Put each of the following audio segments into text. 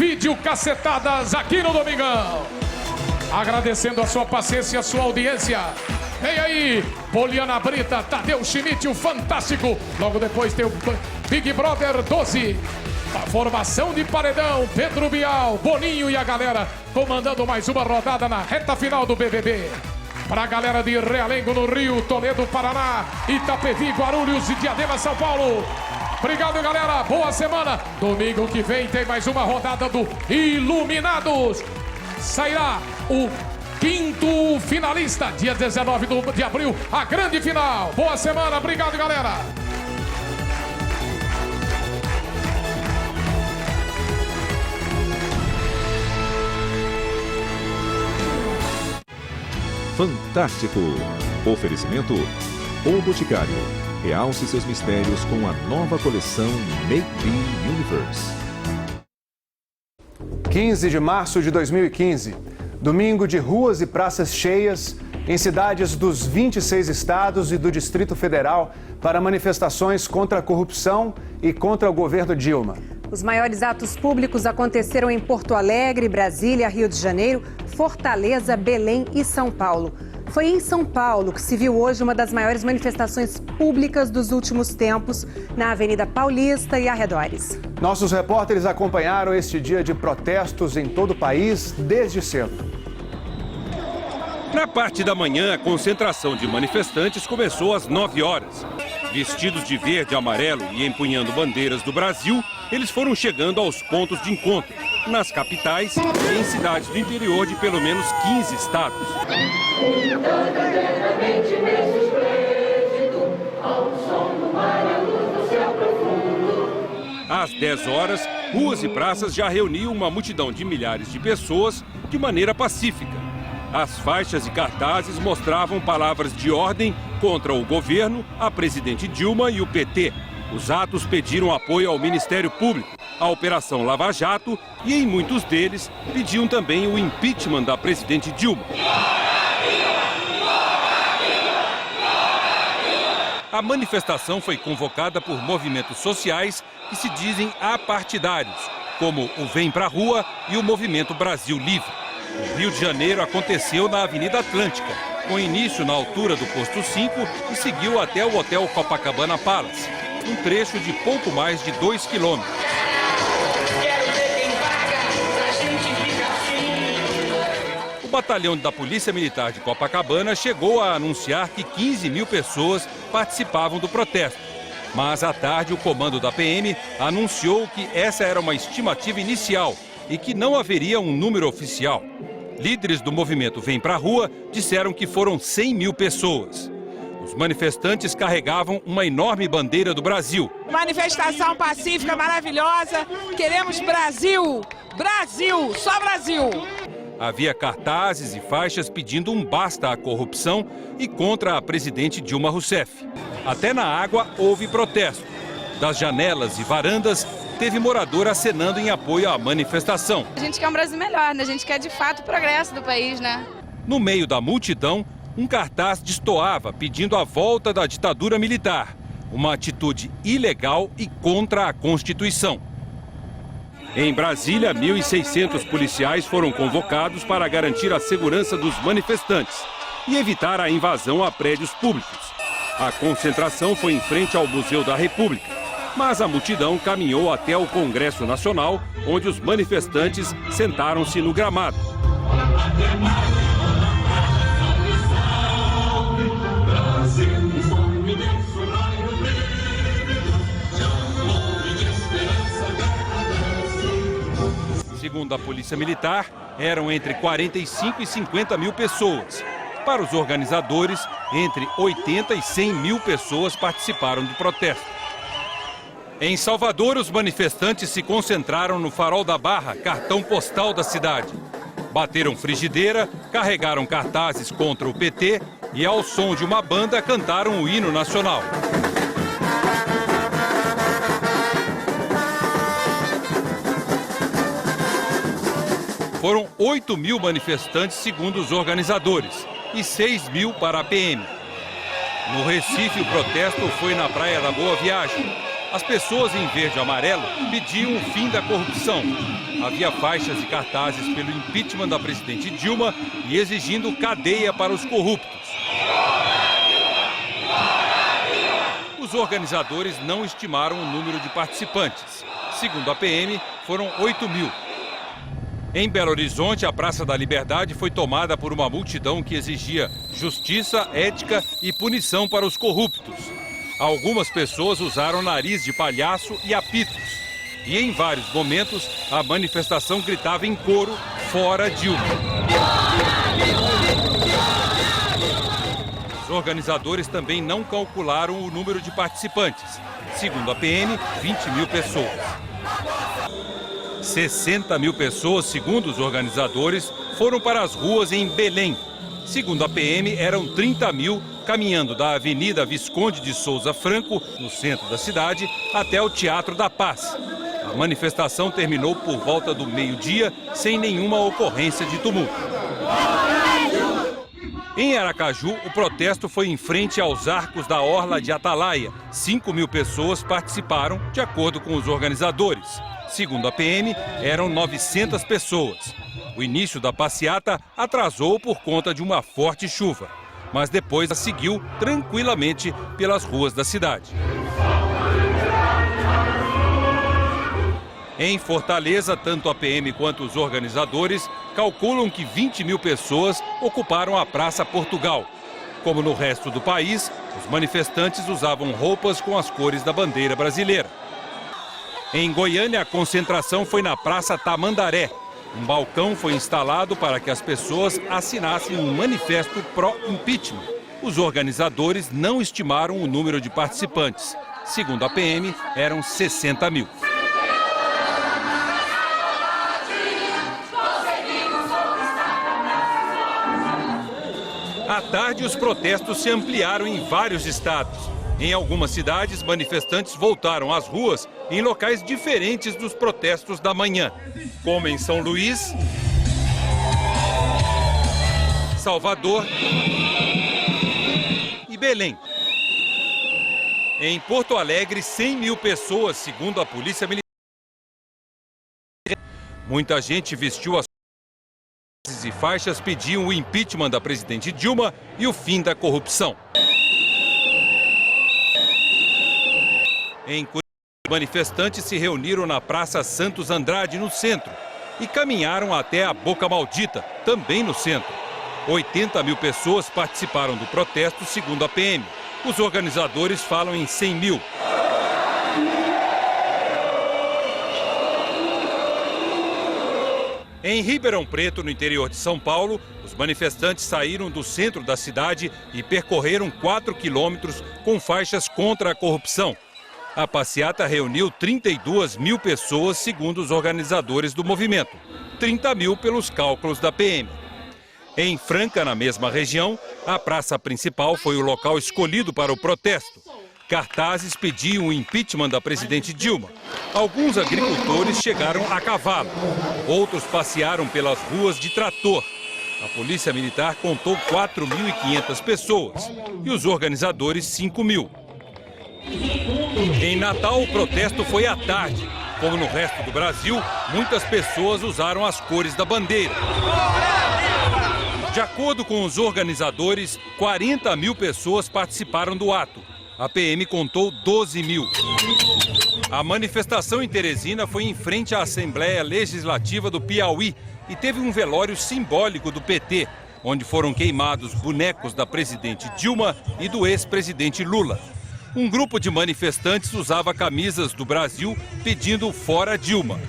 Vídeo Cacetadas aqui no Domingão. Agradecendo a sua paciência e a sua audiência. Vem aí, Poliana Brita, Tadeu Schmidt, o Fantástico. Logo depois tem o Big Brother 12. A formação de paredão, Pedro Bial, Boninho e a galera comandando mais uma rodada na reta final do BBB. Para a galera de Realengo no Rio, Toledo, Paraná, Itapevi, Guarulhos e Diadema, São Paulo. Obrigado, galera. Boa semana. Domingo que vem tem mais uma rodada do Iluminados. Sairá o 5º finalista, dia 19 de abril, a grande final. Boa semana. Obrigado, galera. Fantástico. Oferecimento O Boticário. Realce seus mistérios com a nova coleção Make the Universe. 15 de março de 2015. Domingo de ruas e praças cheias em cidades dos 26 estados e do Distrito Federal para manifestações contra a corrupção e contra o governo Dilma. Os maiores atos públicos aconteceram em Porto Alegre, Brasília, Rio de Janeiro, Fortaleza, Belém e São Paulo. Foi em São Paulo que se viu hoje uma das maiores manifestações públicas dos últimos tempos, na Avenida Paulista e arredores. Nossos repórteres acompanharam este dia de protestos em todo o país desde cedo. Na parte da manhã, a concentração de manifestantes começou às 9 horas. Vestidos de verde e amarelo e empunhando bandeiras do Brasil, eles foram chegando aos pontos de encontro, nas capitais e em cidades do interior de pelo menos 15 estados. Às 10 horas, ruas e praças já reuniam uma multidão de milhares de pessoas de maneira pacífica. As faixas e cartazes mostravam palavras de ordem contra o governo, a presidente Dilma e o PT. Os atos pediram apoio ao Ministério Público, à Operação Lava Jato e, em muitos deles, pediam também o impeachment da presidente Dilma. A manifestação foi convocada por movimentos sociais que se dizem apartidários, como o Vem Pra Rua e o Movimento Brasil Livre. O Rio de Janeiro aconteceu na Avenida Atlântica, com início na altura do Posto 5 e seguiu até o Hotel Copacabana Palace, um trecho de pouco mais de 2 quilômetros. O batalhão da Polícia Militar de Copacabana chegou a anunciar que 15 mil pessoas participavam do protesto. Mas à tarde o comando da PM anunciou que essa era uma estimativa inicial e que não haveria um número oficial. Líderes do movimento Vem Pra Rua disseram que foram 100 mil pessoas. Os manifestantes carregavam uma enorme bandeira do Brasil. Manifestação pacífica maravilhosa. Queremos Brasil! Brasil! Só Brasil! Havia cartazes e faixas pedindo um basta à corrupção e contra a presidente Dilma Rousseff. Até na água houve protesto. Das janelas e varandas, teve morador acenando em apoio à manifestação. A gente quer um Brasil melhor, né? A gente quer de fato o progresso do país, né? No meio da multidão, um cartaz destoava pedindo a volta da ditadura militar, uma atitude ilegal e contra a Constituição. Em Brasília, 1.600 policiais foram convocados para garantir a segurança dos manifestantes e evitar a invasão a prédios públicos. A concentração foi em frente ao Museu da República, mas a multidão caminhou até o Congresso Nacional, onde os manifestantes sentaram-se no gramado. Segundo a Polícia Militar, eram entre 45 e 50 mil pessoas. Para os organizadores, entre 80 e 100 mil pessoas participaram do protesto. Em Salvador, os manifestantes se concentraram no Farol da Barra, cartão postal da cidade. Bateram frigideira, carregaram cartazes contra o PT e, ao som de uma banda, cantaram o hino nacional. Foram 8 mil manifestantes, segundo os organizadores, e 6 mil para a PM. No Recife, o protesto foi na Praia da Boa Viagem. As pessoas em verde e amarelo pediam o fim da corrupção. Havia faixas e cartazes pelo impeachment da presidente Dilma e exigindo cadeia para os corruptos. Os organizadores não estimaram o número de participantes. Segundo a PM, foram 8 mil. Em Belo Horizonte, a Praça da Liberdade foi tomada por uma multidão que exigia justiça, ética e punição para os corruptos. Algumas pessoas usaram nariz de palhaço e apitos. E em vários momentos, a manifestação gritava em coro, fora Dilma. Os organizadores também não calcularam o número de participantes. Segundo a PM, 20 mil pessoas. 60 mil pessoas, segundo os organizadores, foram para as ruas em Belém. Segundo a PM, eram 30 mil caminhando da Avenida Visconde de Souza Franco, no centro da cidade, até o Teatro da Paz. A manifestação terminou por volta do meio-dia, sem nenhuma ocorrência de tumulto. Em Aracaju, o protesto foi em frente aos arcos da Orla de Atalaia. 5 mil pessoas participaram, de acordo com os organizadores. Segundo a PM, eram 900 pessoas. O início da passeata atrasou por conta de uma forte chuva, mas depois seguiu tranquilamente pelas ruas da cidade. Em Fortaleza, tanto a PM quanto os organizadores calculam que 20 mil pessoas ocuparam a Praça Portugal. Como no resto do país, os manifestantes usavam roupas com as cores da bandeira brasileira. Em Goiânia, a concentração foi na Praça Tamandaré. Um balcão foi instalado para que as pessoas assinassem um manifesto pró-impeachment. Os organizadores não estimaram o número de participantes. Segundo a PM, eram 60 mil. À tarde, os protestos se ampliaram em vários estados. Em algumas cidades, manifestantes voltaram às ruas em locais diferentes dos protestos da manhã, como em São Luís, Salvador e Belém. Em Porto Alegre, 100 mil pessoas, segundo a Polícia Militar. Muita gente vestiu as e faixas, pediam o impeachment da presidente Dilma e o fim da corrupção. Em Curitiba, manifestantes se reuniram na Praça Santos Andrade, no centro, e caminharam até a Boca Maldita, também no centro. 80 mil pessoas participaram do protesto, segundo a PM. Os organizadores falam em 100 mil. Em Ribeirão Preto, no interior de São Paulo, os manifestantes saíram do centro da cidade e percorreram 4 quilômetros com faixas contra a corrupção. A passeata reuniu 32 mil pessoas, segundo os organizadores do movimento. 30 mil pelos cálculos da PM. Em Franca, na mesma região, a praça principal foi o local escolhido para o protesto. Cartazes pediam o impeachment da presidente Dilma. Alguns agricultores chegaram a cavalo. Outros passearam pelas ruas de trator. A Polícia Militar contou 4.500 pessoas e os organizadores 5 mil. Em Natal, o protesto foi à tarde. Como no resto do Brasil, muitas pessoas usaram as cores da bandeira. De acordo com os organizadores, 40 mil pessoas participaram do ato. A PM contou 12 mil. A manifestação em Teresina foi em frente à Assembleia Legislativa do Piauí e teve um velório simbólico do PT, onde foram queimados bonecos da presidente Dilma e do ex-presidente Lula. Um grupo de manifestantes usava camisas do Brasil pedindo fora Dilma.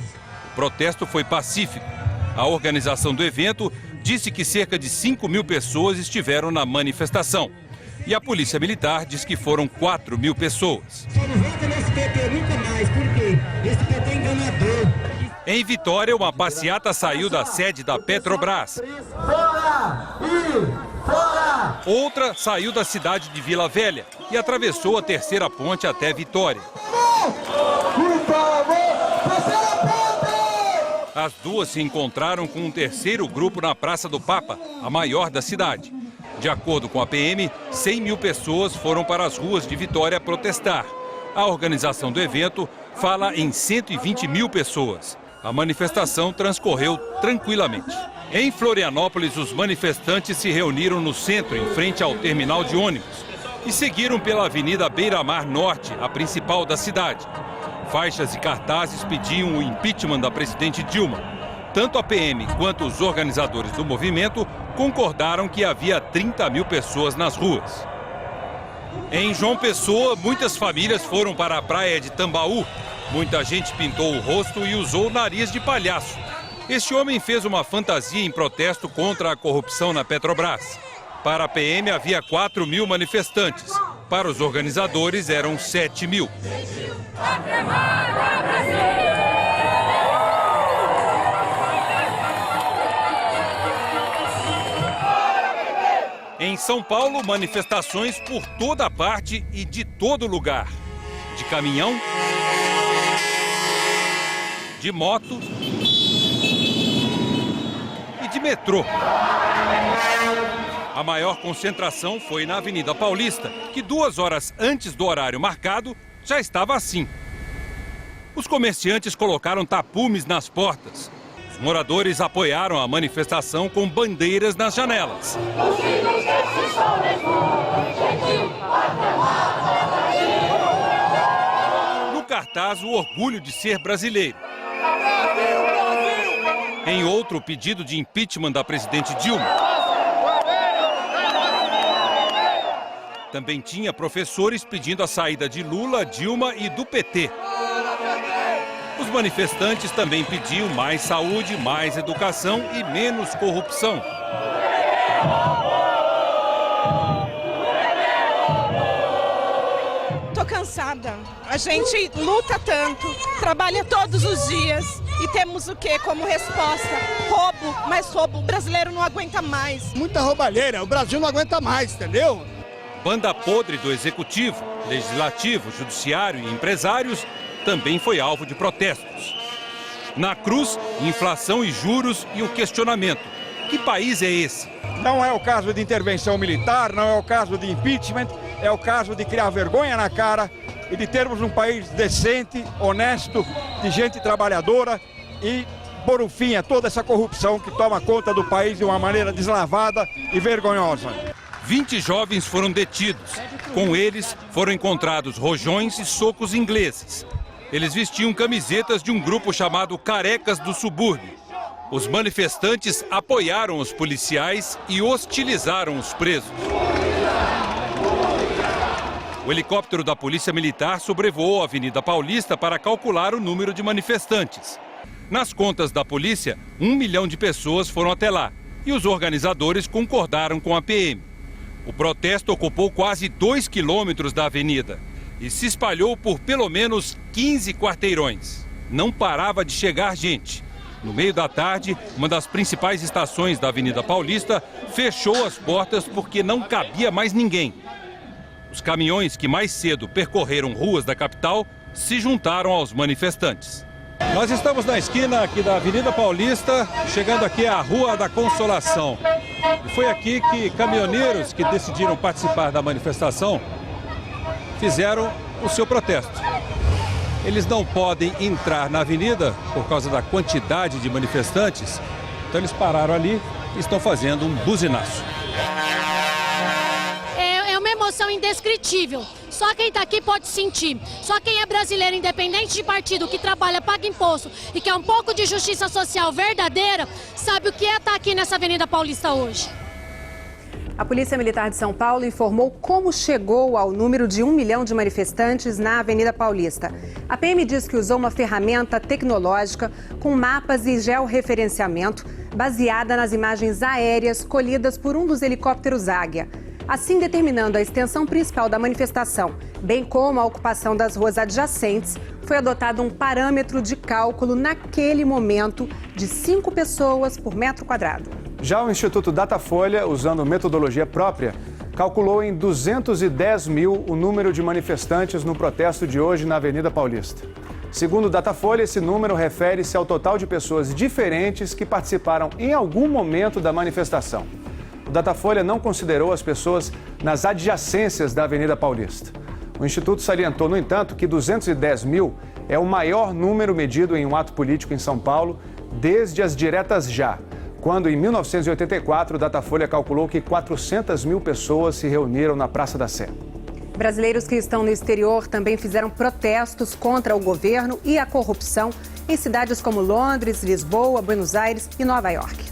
O protesto foi pacífico. A organização do evento disse que cerca de 5 mil pessoas estiveram na manifestação. E a Polícia Militar diz que foram 4 mil pessoas. Só não vota nesse PT nunca mais, por quê? Esse PT é enganador. Em Vitória, uma passeata saiu da sede da Petrobras. Fora! Fora! Outra saiu da cidade de Vila Velha e atravessou a terceira ponte até Vitória. As duas se encontraram com um terceiro grupo na Praça do Papa, a maior da cidade. De acordo com a PM, 100 mil pessoas foram para as ruas de Vitória protestar. A organização do evento fala em 120 mil pessoas. A manifestação transcorreu tranquilamente. Em Florianópolis, os manifestantes se reuniram no centro, em frente ao terminal de ônibus, e seguiram pela Avenida Beira-Mar Norte, a principal da cidade. Faixas e cartazes pediam o impeachment da presidente Dilma. Tanto a PM quanto os organizadores do movimento concordaram que havia 30 mil pessoas nas ruas. Em João Pessoa, muitas famílias foram para a praia de Tambaú. Muita gente pintou o rosto e usou nariz de palhaço. Este homem fez uma fantasia em protesto contra a corrupção na Petrobras. Para a PM havia 4 mil manifestantes. Para os organizadores eram 7 mil. Em São Paulo, manifestações por toda parte e de todo lugar. De caminhão, de moto e de metrô. A maior concentração foi na Avenida Paulista, que 2 horas antes do horário marcado já estava assim. Os comerciantes colocaram tapumes nas portas. Os moradores apoiaram a manifestação com bandeiras nas janelas. No cartaz, o orgulho de ser brasileiro. Em outro, o pedido de impeachment da presidente Dilma. Também tinha professores pedindo a saída de Lula, Dilma e do PT. Os manifestantes também pediam mais saúde, mais educação e menos corrupção. Tô cansada. A gente luta tanto, trabalha todos os dias e temos o quê como resposta? Roubo, mais roubo. O brasileiro não aguenta mais. Muita roubalheira, o Brasil não aguenta mais, entendeu? Banda podre do Executivo, Legislativo, Judiciário e empresários também foi alvo de protestos. Na cruz, inflação e juros e o questionamento. Que país é esse? Não é o caso de intervenção militar, não é o caso de impeachment, é o caso de criar vergonha na cara e de termos um país decente, honesto, de gente trabalhadora e pôr um fim a toda essa corrupção que toma conta do país de uma maneira deslavada e vergonhosa. 20 jovens foram detidos. Com eles foram encontrados rojões e socos ingleses. Eles vestiam camisetas de um grupo chamado Carecas do Subúrbio. Os manifestantes apoiaram os policiais e hostilizaram os presos. O helicóptero da Polícia Militar sobrevoou a Avenida Paulista para calcular o número de manifestantes. Nas contas da polícia, 1 milhão de pessoas foram até lá e os organizadores concordaram com a PM. O protesto ocupou quase 2 quilômetros da avenida e se espalhou por pelo menos 15 quarteirões. Não parava de chegar gente. No meio da tarde, uma das principais estações da Avenida Paulista fechou as portas porque não cabia mais ninguém. Os caminhões que mais cedo percorreram ruas da capital se juntaram aos manifestantes. Nós estamos na esquina aqui da Avenida Paulista, chegando aqui à Rua da Consolação. E foi aqui que caminhoneiros que decidiram participar da manifestação fizeram o seu protesto. Eles não podem entrar na avenida por causa da quantidade de manifestantes, então eles pararam ali e estão fazendo um buzinaço. É uma emoção indescritível. Só quem está aqui pode sentir. Só quem é brasileiro, independente de partido, que trabalha, paga imposto e quer um pouco de justiça social verdadeira, sabe o que é estar aqui nessa Avenida Paulista hoje. A Polícia Militar de São Paulo informou como chegou ao número de 1 milhão de manifestantes na Avenida Paulista. A PM diz que usou uma ferramenta tecnológica com mapas e georreferenciamento baseada nas imagens aéreas colhidas por um dos helicópteros Águia. Assim, determinando a extensão principal da manifestação, bem como a ocupação das ruas adjacentes, foi adotado um parâmetro de cálculo naquele momento de 5 pessoas por metro quadrado. Já o Instituto Datafolha, usando metodologia própria, calculou em 210 mil o número de manifestantes no protesto de hoje na Avenida Paulista. Segundo o Datafolha, esse número refere-se ao total de pessoas diferentes que participaram em algum momento da manifestação. O Datafolha não considerou as pessoas nas adjacências da Avenida Paulista. O Instituto salientou, no entanto, que 210 mil é o maior número medido em um ato político em São Paulo desde as diretas já, quando em 1984 o Datafolha calculou que 400 mil pessoas se reuniram na Praça da Sé. Brasileiros que estão no exterior também fizeram protestos contra o governo e a corrupção em cidades como Londres, Lisboa, Buenos Aires e Nova York.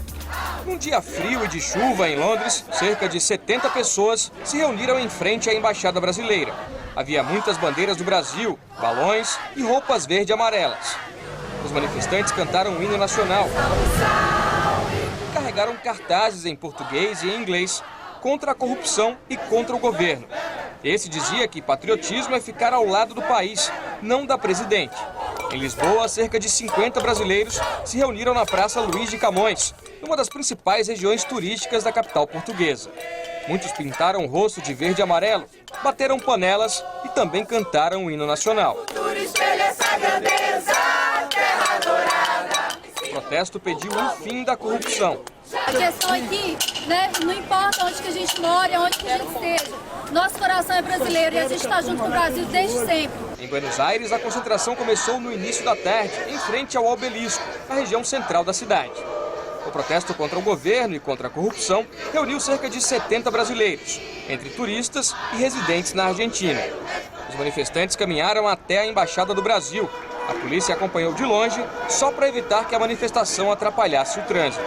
Num dia frio e de chuva em Londres, cerca de 70 pessoas se reuniram em frente à Embaixada Brasileira. Havia muitas bandeiras do Brasil, balões e roupas verde e amarelas. Os manifestantes cantaram o hino nacional. Carregaram cartazes em português e em inglês contra a corrupção e contra o governo. Esse dizia que patriotismo é ficar ao lado do país, não da presidente. Em Lisboa, cerca de 50 brasileiros se reuniram na Praça Luís de Camões, uma das principais regiões turísticas da capital portuguesa. Muitos pintaram o rosto de verde e amarelo, bateram panelas e também cantaram o hino nacional. O protesto pediu o fim da corrupção. A questão aqui, né, não importa onde que a gente mora, onde que a gente esteja. Nosso coração é brasileiro e a gente está junto com o Brasil desde sempre. Em Buenos Aires, a concentração começou no início da tarde, em frente ao Obelisco, na região central da cidade. O protesto contra o governo e contra a corrupção reuniu cerca de 70 brasileiros, entre turistas e residentes na Argentina. Os manifestantes caminharam até a Embaixada do Brasil. A polícia acompanhou de longe, só para evitar que a manifestação atrapalhasse o trânsito.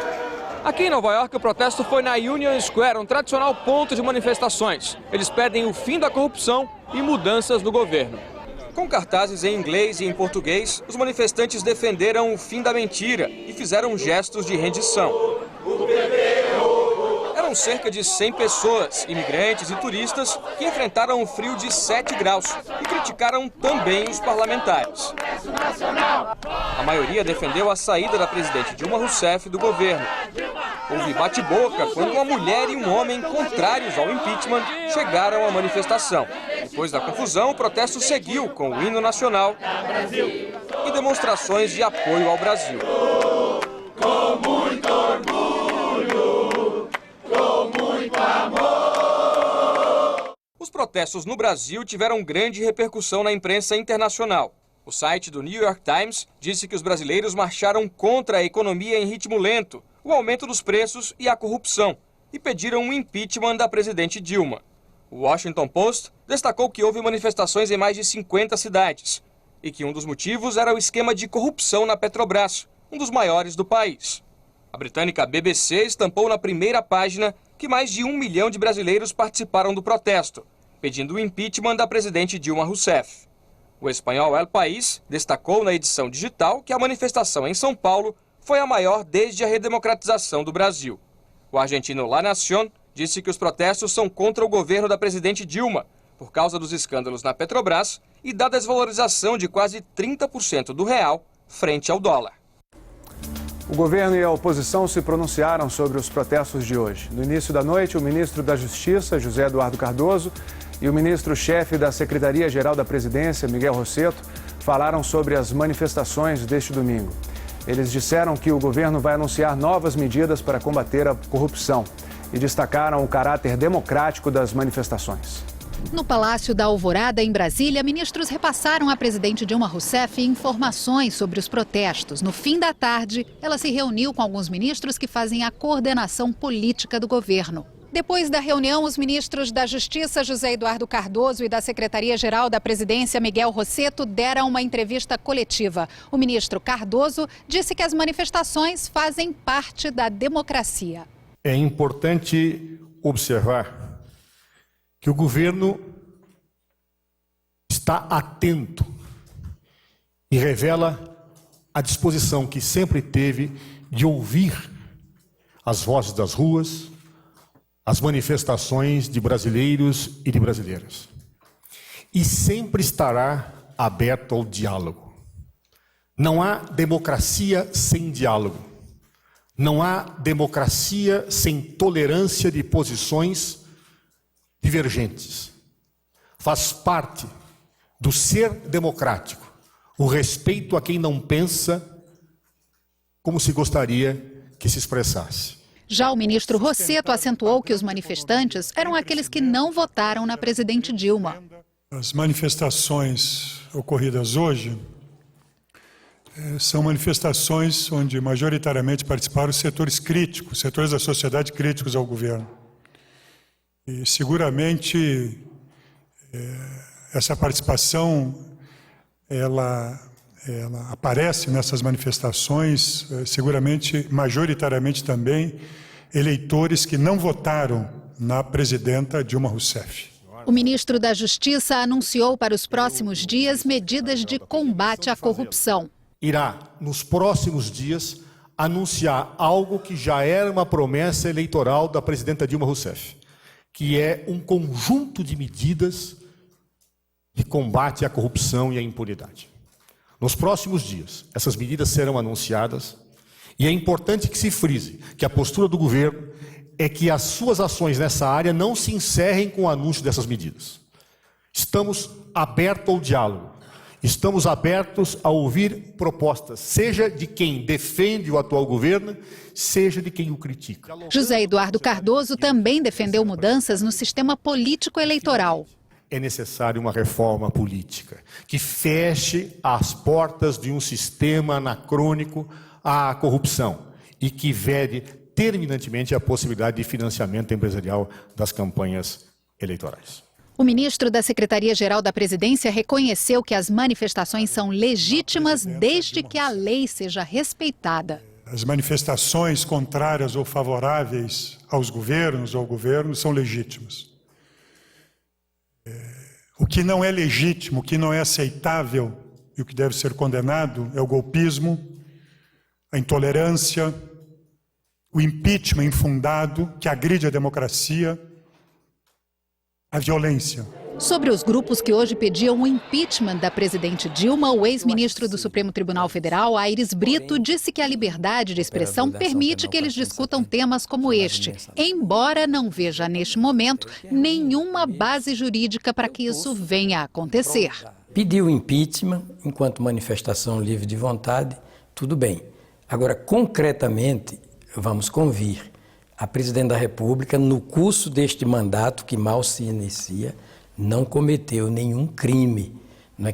Aqui em Nova York, o protesto foi na Union Square, um tradicional ponto de manifestações. Eles pedem o fim da corrupção e mudanças no governo. Com cartazes em inglês e em português, os manifestantes defenderam o fim da mentira e fizeram gestos de rendição. Eram cerca de 100 pessoas, imigrantes e turistas, que enfrentaram um frio de 7 graus e criticaram também os parlamentares. A maioria defendeu a saída da presidente Dilma Rousseff do governo. Houve bate-boca quando uma mulher e um homem contrários ao impeachment chegaram à manifestação. Depois da confusão, o protesto seguiu com o hino nacional e demonstrações de apoio ao Brasil. Com muito orgulho, com muito amor. Os protestos no Brasil tiveram grande repercussão na imprensa internacional. O site do New York Times disse que os brasileiros marcharam contra a economia em ritmo lento, o aumento dos preços e a corrupção, e pediram um impeachment da presidente Dilma. O Washington Post destacou que houve manifestações em mais de 50 cidades e que um dos motivos era o esquema de corrupção na Petrobras, um dos maiores do país. A britânica BBC estampou na primeira página que mais de 1 milhão de brasileiros participaram do protesto, pedindo o impeachment da presidente Dilma Rousseff. O espanhol El País destacou na edição digital que a manifestação em São Paulo foi a maior desde a redemocratização do Brasil. O argentino La Nación disse que os protestos são contra o governo da presidente Dilma, por causa dos escândalos na Petrobras e da desvalorização de quase 30% do real frente ao dólar. O governo e a oposição se pronunciaram sobre os protestos de hoje. No início da noite, o ministro da Justiça, José Eduardo Cardoso, e o ministro-chefe da Secretaria-Geral da Presidência, Miguel Rosseto, falaram sobre as manifestações deste domingo. Eles disseram que o governo vai anunciar novas medidas para combater a corrupção e destacaram o caráter democrático das manifestações. No Palácio da Alvorada, em Brasília, ministros repassaram à presidente Dilma Rousseff informações sobre os protestos. No fim da tarde, ela se reuniu com alguns ministros que fazem a coordenação política do governo. Depois da reunião, os ministros da Justiça, José Eduardo Cardoso, e da Secretaria-Geral da Presidência, Miguel Rosseto, deram uma entrevista coletiva. O ministro Cardoso disse que as manifestações fazem parte da democracia. É importante observar que o governo está atento e revela a disposição que sempre teve de ouvir as vozes das ruas, as manifestações de brasileiros e de brasileiras. E sempre estará aberto ao diálogo. Não há democracia sem diálogo. Não há democracia sem tolerância de posições divergentes. Faz parte do ser democrático o respeito a quem não pensa como se gostaria que se expressasse. Já o ministro Rosseto acentuou que os manifestantes eram aqueles que não votaram na presidente Dilma. As manifestações ocorridas hoje são manifestações onde majoritariamente participaram os setores críticos, setores da sociedade críticos ao governo. E seguramente essa participação ela aparece nessas manifestações, seguramente majoritariamente também eleitores que não votaram na presidenta Dilma Rousseff. O ministro da Justiça anunciou para os próximos dias medidas de combate à corrupção. Irá, nos próximos dias, anunciar algo que já era uma promessa eleitoral da presidenta Dilma Rousseff, que é um conjunto de medidas de combate à corrupção e à impunidade. Nos próximos dias, essas medidas serão anunciadas e é importante que se frise que a postura do governo é que as suas ações nessa área não se encerrem com o anúncio dessas medidas. Estamos abertos ao diálogo, estamos abertos a ouvir propostas, seja de quem defende o atual governo, seja de quem o critica. José Eduardo Cardoso também defendeu mudanças no sistema político-eleitoral. É necessária uma reforma política que feche as portas de um sistema anacrônico à corrupção e que vede terminantemente a possibilidade de financiamento empresarial das campanhas eleitorais. O ministro da Secretaria-Geral da Presidência reconheceu que as manifestações são legítimas desde que a lei seja respeitada. As manifestações contrárias ou favoráveis aos governos ou ao governo são legítimas. O que não é legítimo, o que não é aceitável e o que deve ser condenado é o golpismo, a intolerância, o impeachment infundado que agride a democracia, a violência. Sobre os grupos que hoje pediam o impeachment da presidente Dilma, o ex-ministro do Supremo Tribunal Federal, Aires Brito, disse que a liberdade de expressão permite que eles discutam temas como este, embora não veja neste momento nenhuma base jurídica para que isso venha a acontecer. Pediu impeachment enquanto manifestação livre de vontade, tudo bem. Agora, concretamente, vamos convir a presidente da República, no curso deste mandato, que mal se inicia, não cometeu nenhum crime,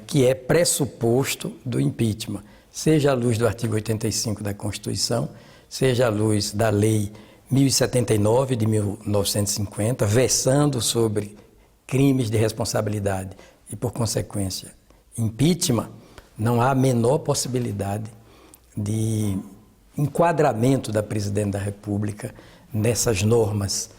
que é pressuposto do impeachment, seja à luz do artigo 85 da Constituição, seja à luz da Lei 1079 de 1950, versando sobre crimes de responsabilidade e, por consequência, impeachment, não há a menor possibilidade de enquadramento da presidente da República nessas normas,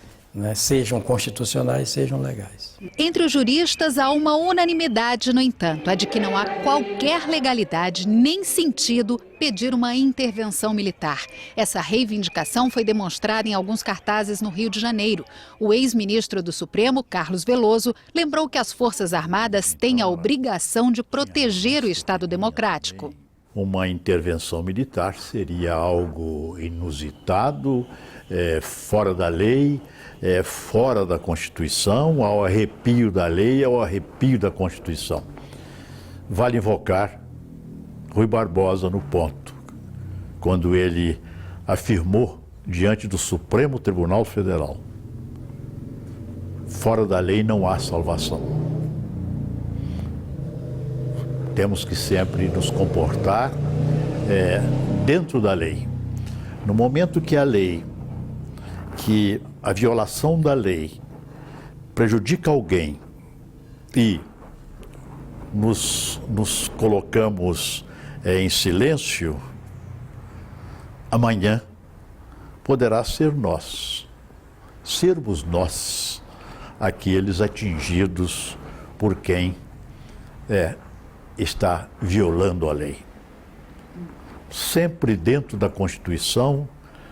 sejam constitucionais, sejam legais. Entre os juristas há uma unanimidade, no entanto, a de que não há qualquer legalidade nem sentido pedir uma intervenção militar. Essa reivindicação foi demonstrada em alguns cartazes no Rio de Janeiro. O ex-ministro do Supremo, Carlos Veloso, lembrou que as Forças Armadas têm a obrigação de proteger o Estado democrático. Uma intervenção militar seria algo inusitado, fora da lei, fora da Constituição, ao arrepio da lei, ao arrepio da Constituição. Vale invocar Rui Barbosa no ponto, quando ele afirmou diante do Supremo Tribunal Federal: fora da lei não há salvação. Temos que sempre nos comportar dentro da lei. No momento que a lei, que a violação da lei prejudica alguém e nos colocamos em silêncio, amanhã poderá sermos nós, aqueles atingidos por quem está violando a lei. Sempre dentro da Constituição,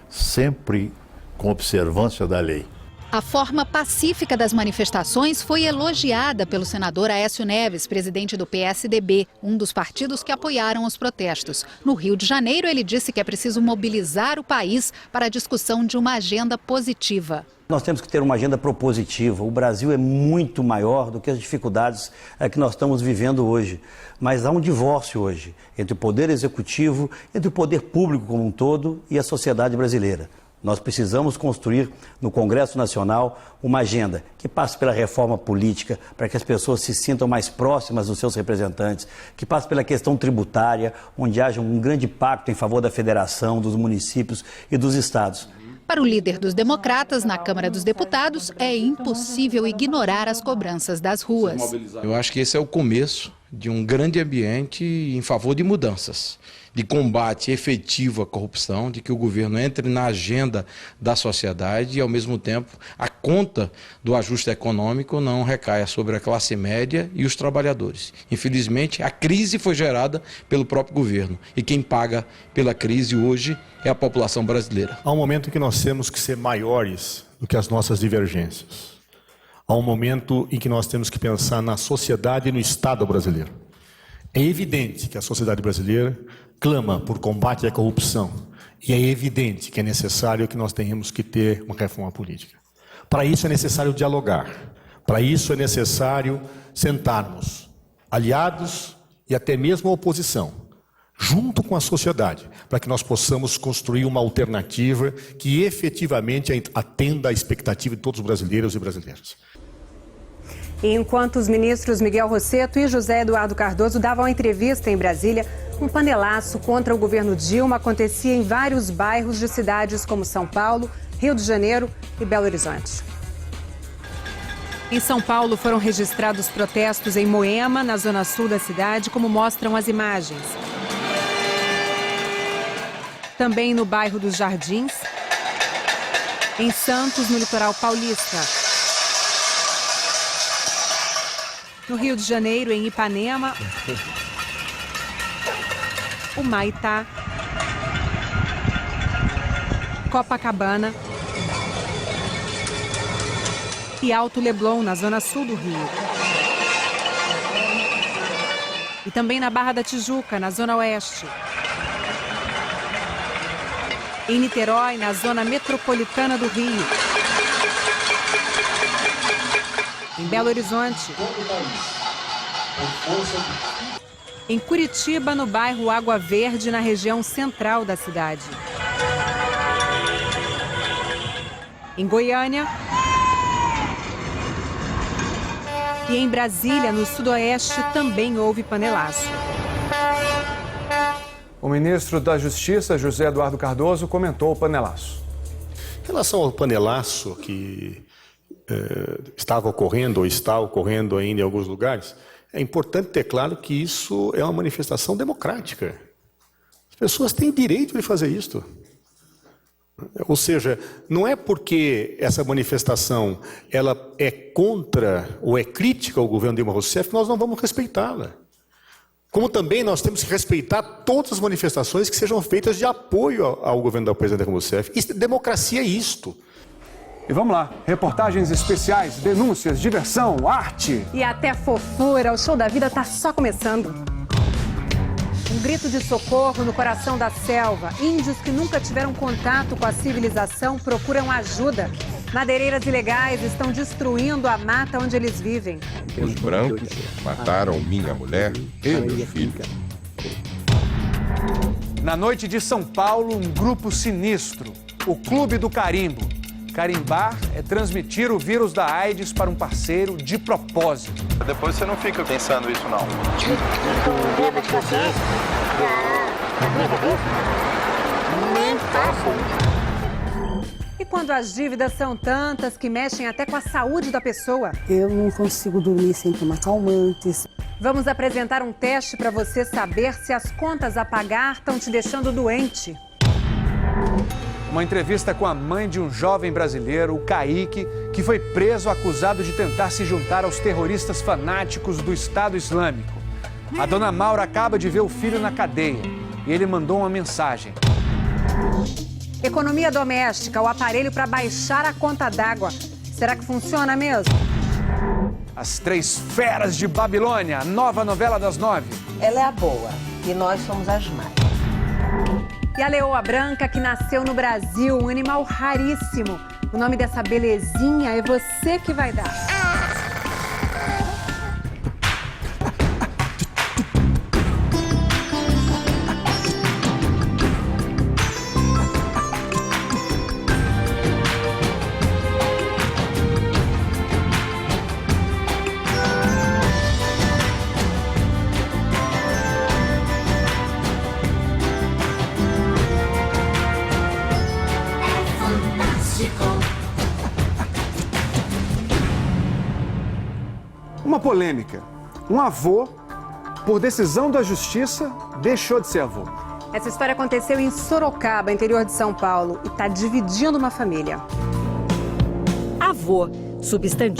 sempre com observância da lei. A forma pacífica das manifestações foi elogiada pelo senador Aécio Neves, presidente do PSDB, um dos partidos que apoiaram os protestos. No Rio de Janeiro, ele disse que é preciso mobilizar o país para a discussão de uma agenda positiva. Nós temos que ter uma agenda propositiva. O Brasil é muito maior do que as dificuldades que nós estamos vivendo hoje. Mas há um divórcio hoje entre o poder executivo, entre o poder público como um todo e a sociedade brasileira. Nós precisamos construir no Congresso Nacional uma agenda que passe pela reforma política, para que as pessoas se sintam mais próximas dos seus representantes, que passe pela questão tributária, onde haja um grande pacto em favor da federação, dos municípios e dos estados. Para o líder dos democratas na Câmara dos Deputados, é impossível ignorar as cobranças das ruas. Eu acho que esse é o começo de um grande ambiente em favor de mudanças, de combate efetivo à corrupção, de que o governo entre na agenda da sociedade e, ao mesmo tempo, a conta do ajuste econômico não recaia sobre a classe média e os trabalhadores. Infelizmente, a crise foi gerada pelo próprio governo e quem paga pela crise hoje é a população brasileira. Há um momento em que nós temos que ser maiores do que as nossas divergências. Há um momento em que nós temos que pensar na sociedade e no Estado brasileiro. É evidente que a sociedade brasileira clama por combate à corrupção e é evidente que é necessário que nós tenhamos que ter uma reforma política. Para isso é necessário dialogar, para isso é necessário sentarmos aliados e até mesmo a oposição, junto com a sociedade, para que nós possamos construir uma alternativa que efetivamente atenda à expectativa de todos os brasileiros e brasileiras. E enquanto os ministros Miguel Rosseto e José Eduardo Cardoso davam entrevista em Brasília, um panelaço contra o governo Dilma acontecia em vários bairros de cidades como São Paulo, Rio de Janeiro e Belo Horizonte. Em São Paulo foram registrados protestos em Moema, na zona sul da cidade, como mostram as imagens. Também no bairro dos Jardins, em Santos, no litoral paulista. No Rio de Janeiro, em Ipanema, Humaitá, Copacabana e Alto Leblon, na zona sul do Rio. E também na Barra da Tijuca, na zona oeste. Em Niterói, na zona metropolitana do Rio. Em Belo Horizonte. Em Curitiba, no bairro Água Verde, na região central da cidade. Em Goiânia. E em Brasília, no sudoeste, também houve panelaço. O ministro da Justiça, José Eduardo Cardoso, comentou o panelaço. Em relação ao panelaço que estava ocorrendo ou está ocorrendo ainda em alguns lugares, é importante ter claro que isso é uma manifestação democrática. As pessoas têm direito de fazer isto. Ou seja, não é porque essa manifestação ela é contra ou é crítica ao governo Dilma Rousseff que nós não vamos respeitá-la. Como também nós temos que respeitar todas as manifestações que sejam feitas de apoio ao governo da presidente Dilma Rousseff. Democracia é isto. E vamos lá, reportagens especiais, denúncias, diversão, arte. E até fofura, o show da vida tá só começando. Um grito de socorro no coração da selva. Índios que nunca tiveram contato com a civilização procuram ajuda. Madeireiras ilegais estão destruindo a mata onde eles vivem. Os brancos mataram minha mulher e meu filho. Na noite de São Paulo, um grupo sinistro, o Clube do Carimbo. Carimbar é transmitir o vírus da AIDS para um parceiro de propósito. Depois você não fica pensando isso, não. E quando as dívidas são tantas que mexem até com a saúde da pessoa? Eu não consigo dormir sem tomar calmantes. Vamos apresentar um teste para você saber se as contas a pagar estão te deixando doente. Uma entrevista com a mãe de um jovem brasileiro, o Kaique, que foi preso acusado de tentar se juntar aos terroristas fanáticos do Estado Islâmico. A dona Maura acaba de ver o filho na cadeia e ele mandou uma mensagem. Economia doméstica, o aparelho para baixar a conta d'água. Será que funciona mesmo? As Três Feras de Babilônia, a nova novela das 9. Ela é a boa e nós somos as más. E a leoa branca, que nasceu no Brasil, um animal raríssimo. O nome dessa belezinha é você que vai dar. Uma polêmica. Um avô, por decisão da justiça, deixou de ser avô. Essa história aconteceu em Sorocaba, interior de São Paulo, e está dividindo uma família. Avô, substantivo